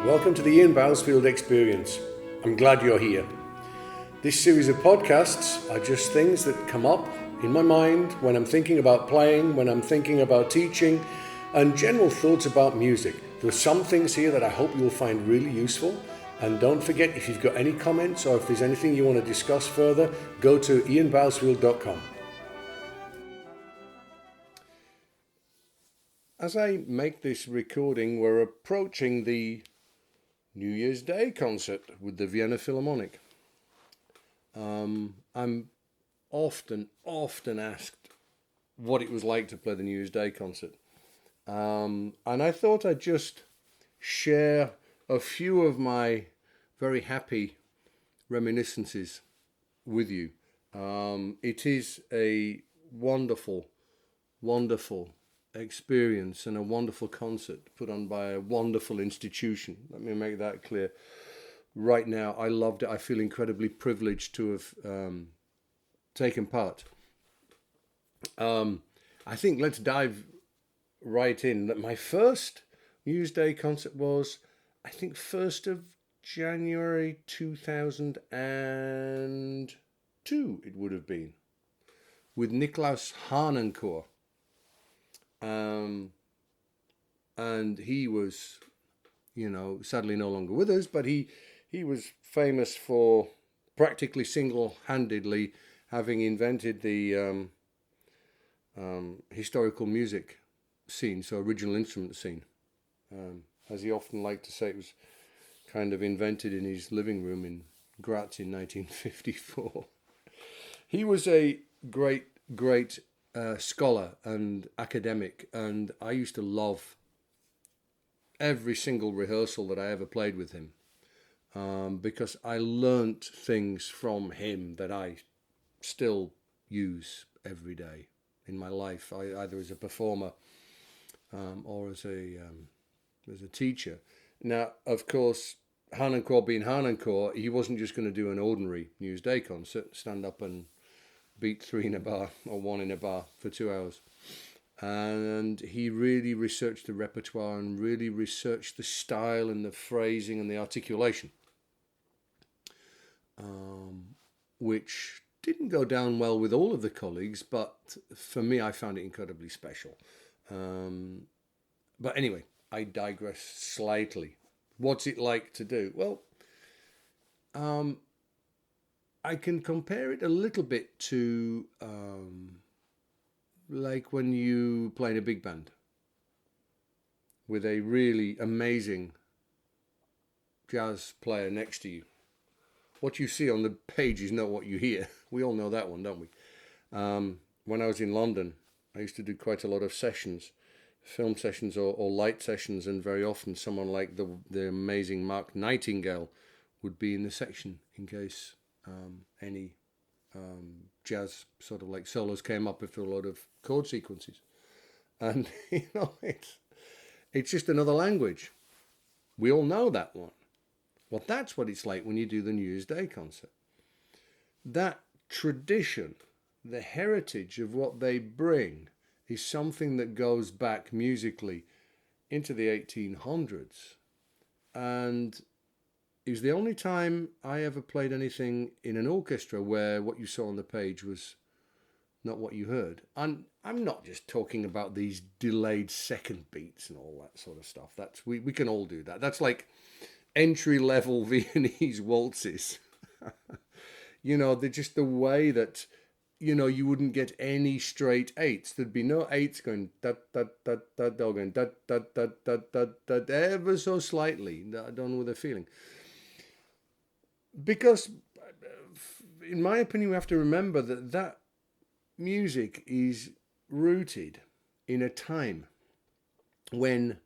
Welcome to the Ian Bousfield Experience. I'm glad you're here. This series of podcasts are just things that come up in my mind when I'm thinking about playing, when I'm thinking about teaching, and general thoughts about music. There are some things here that I hope you'll find really useful. And don't forget, if you've got any comments or if there's anything you want to discuss further, go to ianbousfield.com. As I make this recording, we're approaching the New Year's Day concert with the Vienna Philharmonic. I'm often asked what it was like to play the New Year's Day concert. And I thought I'd just share a few of my very happy reminiscences with you. It is a wonderful experience and a wonderful concert put on by a wonderful institution. Let me make that clear right now. I loved it. I feel incredibly privileged to have taken part. I think let's dive right in. That my first New Year's Day concert was, I think, 1st of January 2002 it would have been, with Niklaus Harnoncourt. And he was, sadly no longer with us, but he was famous for practically single-handedly having invented the historical music scene, so original instrument scene. As he often liked to say, it was kind of invented in his living room in Graz in 1954. He was a great scholar and academic, and I used to love every single rehearsal that I ever played with him, because I learnt things from him that I still use every day in my life, either as a performer or as a teacher. Now, of course, Harnoncourt being Harnoncourt, he wasn't just going to do an ordinary New Year's Day concert, stand up and beat 3 in a bar or 1 in a bar for 2 hours. And he really researched the repertoire and really researched the style and the phrasing and the articulation, which didn't go down well with all of the colleagues, but for me, I found it incredibly special. But anyway, I digress slightly. What's it like to do? Well, I can compare it a little bit to like when you play in a big band with a really amazing jazz player next to you. What you see on the page is not what you hear. We all know that one, don't we? When I was in London, I used to do quite a lot of sessions, film sessions or light sessions, and very often someone like the amazing Mark Nightingale would be in the section in case any jazz sort of like solos came up after a lot of chord sequences. And it's just another language. We all know that one. Well, that's what it's like when you do the New Year's Day concert. That tradition, the heritage of what they bring, is something that goes back musically into the 1800s. And it was the only time I ever played anything in an orchestra where what you saw on the page was not what you heard. And I'm not just talking about these delayed second beats and all that sort of stuff. That's we can all do that. That's like entry-level Viennese waltzes. They're just the way that, you wouldn't get any straight eights. There'd be no eights going da da da da da, going da da da da da da, ever so slightly. I don't know what they're feeling. Because, in my opinion, we have to remember that music is rooted in a time when,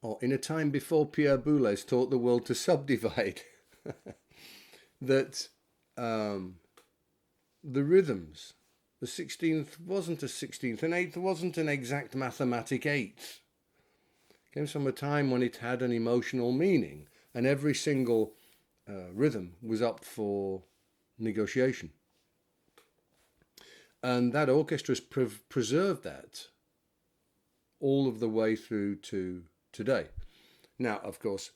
or in a time before Pierre Boulez taught the world to subdivide, that the rhythms, the 16th wasn't a 16th, an 8th wasn't an exact mathematic 8th. It came from a time when it had an emotional meaning, and every single rhythm was up for negotiation. And that orchestra's preserved that all of the way through to today. Now, of course,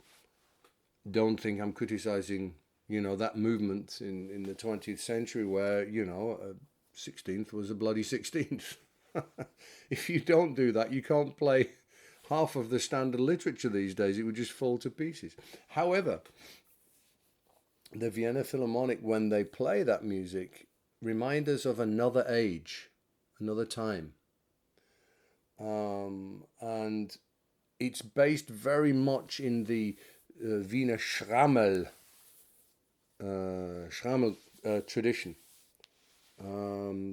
don't think I'm criticizing, that movement in the 20th century where, 16th was a bloody 16th. If you don't do that, you can't play half of the standard literature these days. It would just fall to pieces. However, the Vienna Philharmonic, when they play that music, remind us of another age, another time. And it's based very much in the Wiener Schrammel tradition.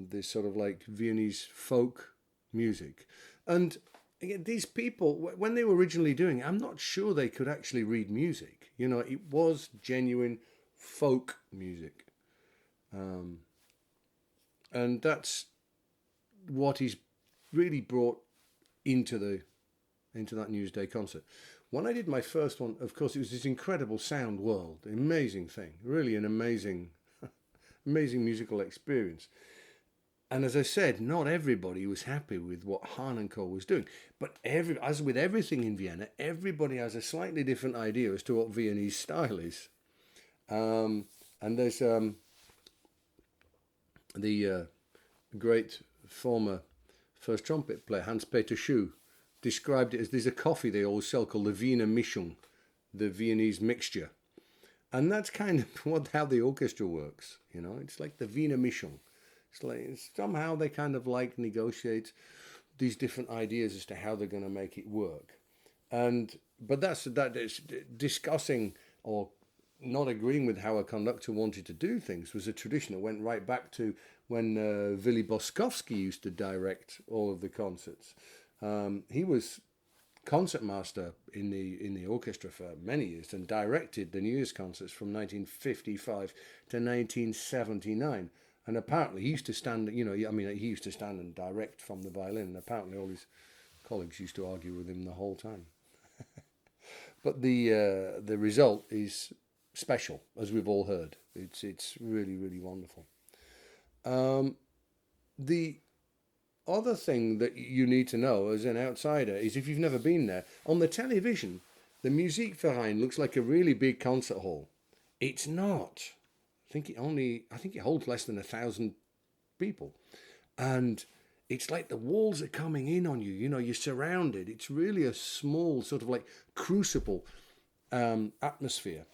This sort of like Viennese folk music. And again, these people, when they were originally doing it, I'm not sure they could actually read music. It was genuine folk music. And that's what he's really brought into that Newsday concert. When I did my first one, of course, it was this incredible sound world, amazing thing, really an amazing musical experience. And as I said, not everybody was happy with what Hahn and Co was doing. But as with everything in Vienna, everybody has a slightly different idea as to what Viennese style is. And there's the great former first trumpet player, Hans-Peter Schuh, described it as there's a coffee they always sell called the Wiener Mischung, the Viennese mixture. And that's kind of how the orchestra works, It's like the Wiener Mischung. Somehow they kind of negotiate these different ideas as to how they're going to make it work. But that is discussing or not agreeing with how a conductor wanted to do things was a tradition that went right back to when Willy Boskowski used to direct all of the concerts. He was concertmaster in the orchestra for many years and directed the New Year's concerts from 1955 to 1979. And apparently he used to stand, he used to stand and direct from the violin. And apparently all his colleagues used to argue with him the whole time. But the result is special, as we've all heard. It's really, really wonderful. The other thing that you need to know as an outsider is if you've never been there, on the television, the Musikverein looks like a really big concert hall. It's not. I think it holds less than 1,000 people. And it's like the walls are coming in on you, you're surrounded. It's really a small sort of like crucible atmosphere.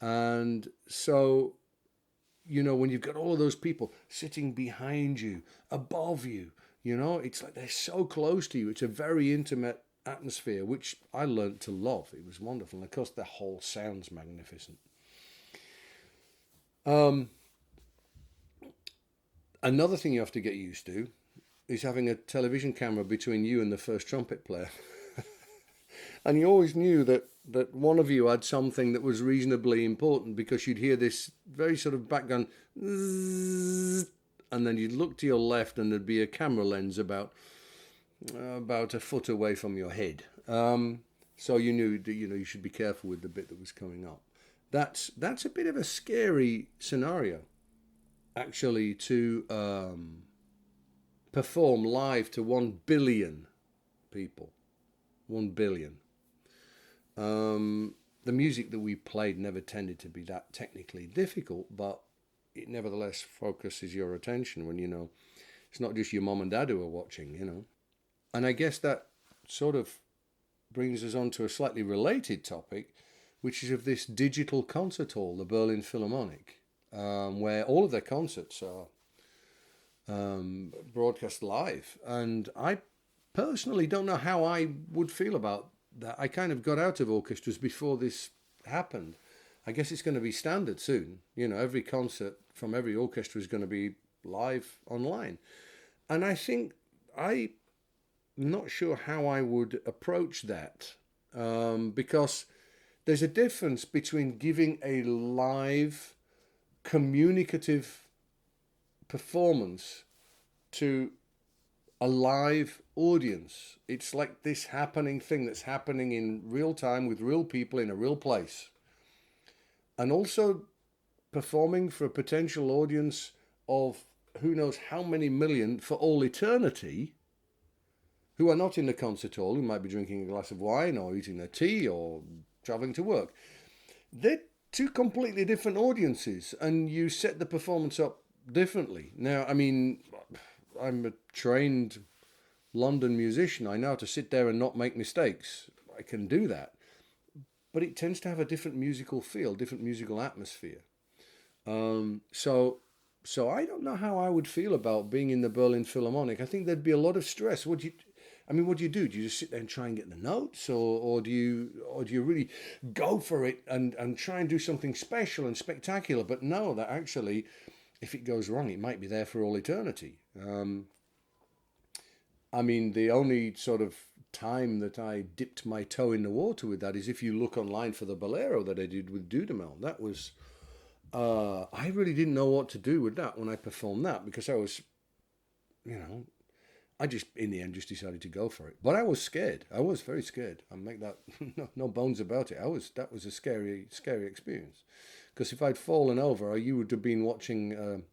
And so, when you've got all of those people sitting behind you, above you, it's like they're so close to you. It's a very intimate atmosphere, which I learned to love. It was wonderful. And of course, the whole sound's magnificent. Another thing you have to get used to is having a television camera between you and the first trumpet player. And you always knew that one of you had something that was reasonably important because you'd hear this very sort of background, and then you'd look to your left and there'd be a camera lens about a foot away from your head. So you knew that you should be careful with the bit that was coming up. That's a bit of a scary scenario, actually, to perform live to 1 billion people. 1 billion. The music that we played never tended to be that technically difficult, but it nevertheless focuses your attention when it's not just your mom and dad who are watching, And I guess that sort of brings us on to a slightly related topic, which is of this digital concert hall, the Berlin Philharmonic, where all of their concerts are broadcast live. And I personally don't know how I would feel about that. I kind of got out of orchestras before this happened. I guess it's going to be standard soon. Every concert from every orchestra is going to be live online. And I think I'm not sure how I would approach that, because there's a difference between giving a live communicative performance to a live audience. It's like this happening thing that's happening in real time with real people in a real place. And also performing for a potential audience of who knows how many million for all eternity, who are not in the concert hall, who might be drinking a glass of wine or eating their tea or traveling to work. they're two completely different audiences, and you set the performance up differently. Now, I mean, I'm a trained London musician. I know how to sit there and not make mistakes. I can do that. But it tends to have a different musical feel, different musical atmosphere. So I don't know how I would feel about being in the Berlin Philharmonic. I think there'd be a lot of stress. What do you do? Do you just sit there and try and get the notes, or do you really go for it and try and do something special and spectacular? But know that actually, if it goes wrong, it might be there for all eternity. I mean, the only sort of time that I dipped my toe in the water with that is if you look online for the Bolero that I did with Dudamel. That was, I really didn't know what to do with that when I performed that, because I was, you know, I just, in the end, just decided to go for it. But I was scared. I was very scared. I make that, no bones about it. That was a scary, scary experience. Because if I'd fallen over, you would have been watching,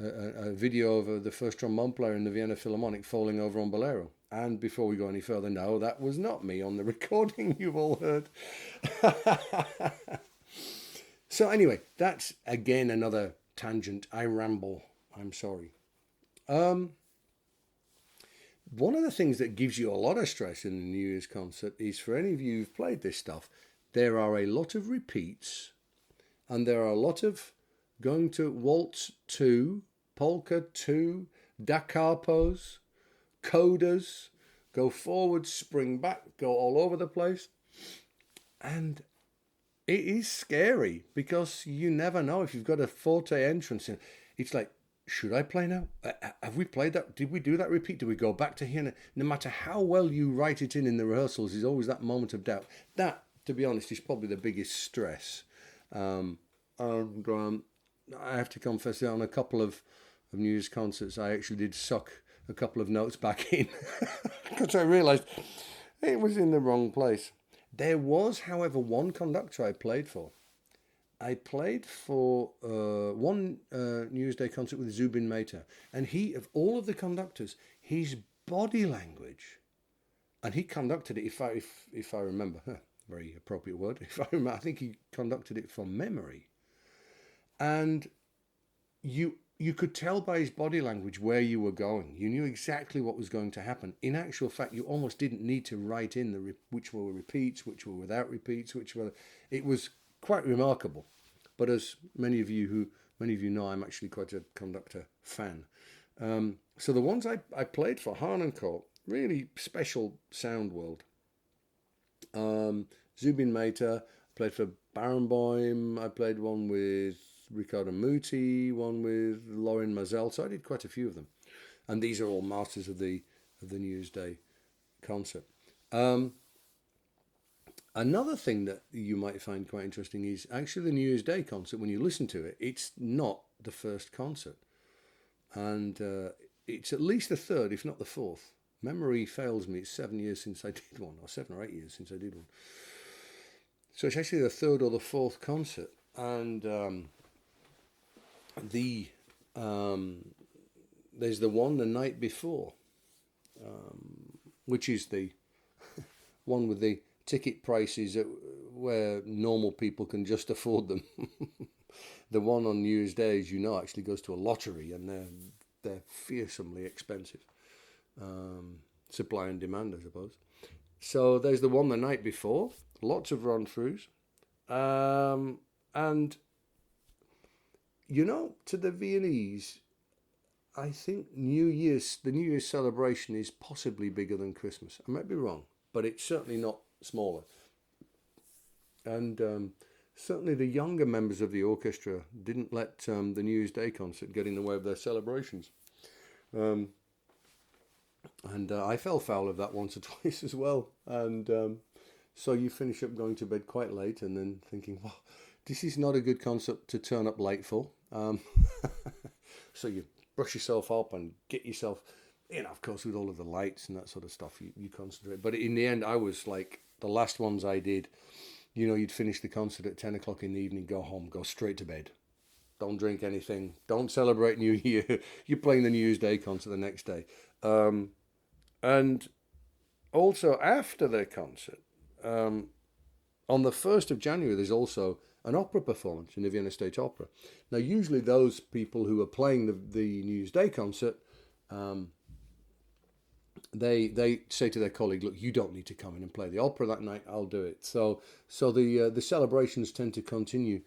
a video of the first trombone player in the Vienna Philharmonic falling over on Bolero. And before we go any further, no, that was not me on the recording you've all heard. So anyway, that's again another tangent. I ramble. I'm sorry. One of the things that gives you a lot of stress in the New Year's concert is, for any of you who've played this stuff, there are a lot of repeats, and there are a lot of going to waltz 2, polka 2, da capos, codas, go forward, spring back, go all over the place. And it is scary because you never know if you've got a forte entrance in. It's like, should I play now? Have we played that? Did we do that repeat? Do we go back to here? No matter how well you write it in the rehearsals, there's always that moment of doubt. That, to be honest, is probably the biggest stress. I have to confess that on a couple of New Year's concerts, I actually did suck a couple of notes back in because I realised it was in the wrong place. There was, however, one conductor I played for. I played for one New Year's Day concert with Zubin Mehta, and he, of all of the conductors, his body language, and he conducted it, if I remember, very appropriate word, if I remember, I think he conducted it from memory, and you could tell by his body language where you were going. You knew exactly what was going to happen. In actual fact, you almost didn't need to write in which were repeats, which were without repeats, it was quite remarkable. But as many of you know, I'm actually quite a conductor fan. So the ones I played for, Harnoncourt, really special sound world. Zubin Mehta, played for Barenboim. I played one with Riccardo Muti, one with Lauren Mazel. So I did quite a few of them. And these are all masters of the New Year's Day concert. Another thing that you might find quite interesting is actually the New Year's Day concert. When you listen to it, it's not the first concert. And it's at least the third, if not the fourth. Memory fails me. It's 7 years since I did one, or 7 or 8 years since I did one. So it's actually the third or the fourth concert. And there's the one the night before, which is the one with the ticket prices where normal people can just afford them. The one on New Year's Day, as you know, actually goes to a lottery, and they're fearsomely expensive. Supply and demand, I suppose. So there's the one the night before, lots of run-throughs, and you know, to the Viennese, I think the New Year's celebration is possibly bigger than Christmas. I might be wrong, but it's certainly not smaller. And certainly the younger members of the orchestra didn't let the New Year's Day concert get in the way of their celebrations. And I fell foul of that once or twice as well. And so you finish up going to bed quite late and then thinking, well, this is not a good concert to turn up late for. So you brush yourself up and get yourself, of course, with all of the lights and that sort of stuff, you concentrate. But in the end, I was like, the last ones I did, you'd finish the concert at 10 o'clock in the evening, go home, go straight to bed. Don't drink anything. Don't celebrate New Year. You're playing the New Year's Day concert the next day. And also after the concert, On the 1st of January, there's also an opera performance in the Vienna State Opera. Now, usually those people who are playing the New Year's Day concert, they say to their colleague, look, you don't need to come in and play the opera that night, I'll do it. So the celebrations tend to continue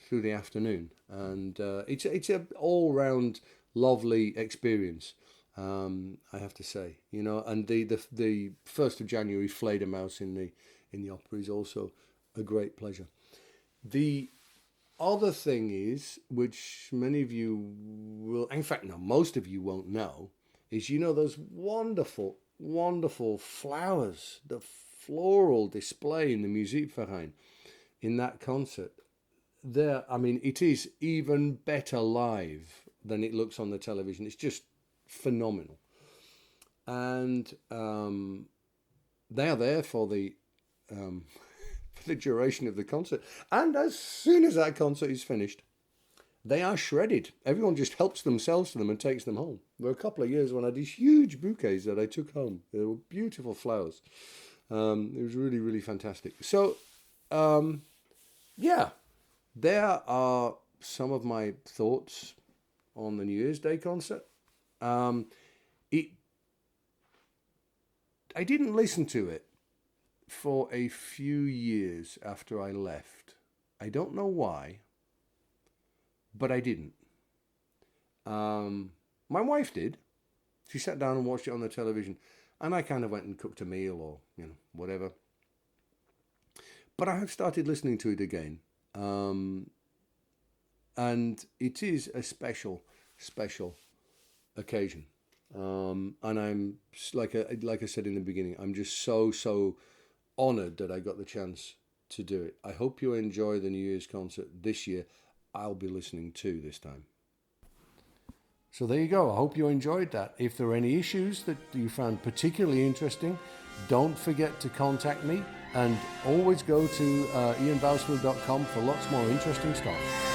through the afternoon, and it's an all-round lovely experience, I have to say, you know. And the 1st of January Fledermaus in the opera is also a great pleasure. The other thing is, which many of you will, in fact, no, most of you won't know, is, you know, those wonderful, wonderful flowers, the floral display in the Musikverein in that concert. There, I mean, it is even better live than it looks on the television. It's just phenomenal. And they are there for the duration of the concert. And as soon as that concert is finished, they are shredded. Everyone just helps themselves to them and takes them home. There were a couple of years when I had these huge bouquets that I took home. They were beautiful flowers. It was really, really fantastic. So, yeah, there are some of my thoughts on the New Year's Day concert. I didn't listen to it for a few years after I left. I don't know why, but I didn't. My wife did. She sat down and watched it on the television, and I kind of went and cooked a meal or, you know, whatever. But I have started listening to it again, and it is a special occasion. And I'm, like I said in the beginning, I'm just so honoured that I got the chance to do it. I hope you enjoy the New Year's concert this year. I'll be listening to this time. So there you go. I hope you enjoyed that. If there are any issues that you found particularly interesting, don't forget to contact me, and always go to ianbousfield.com for lots more interesting stuff.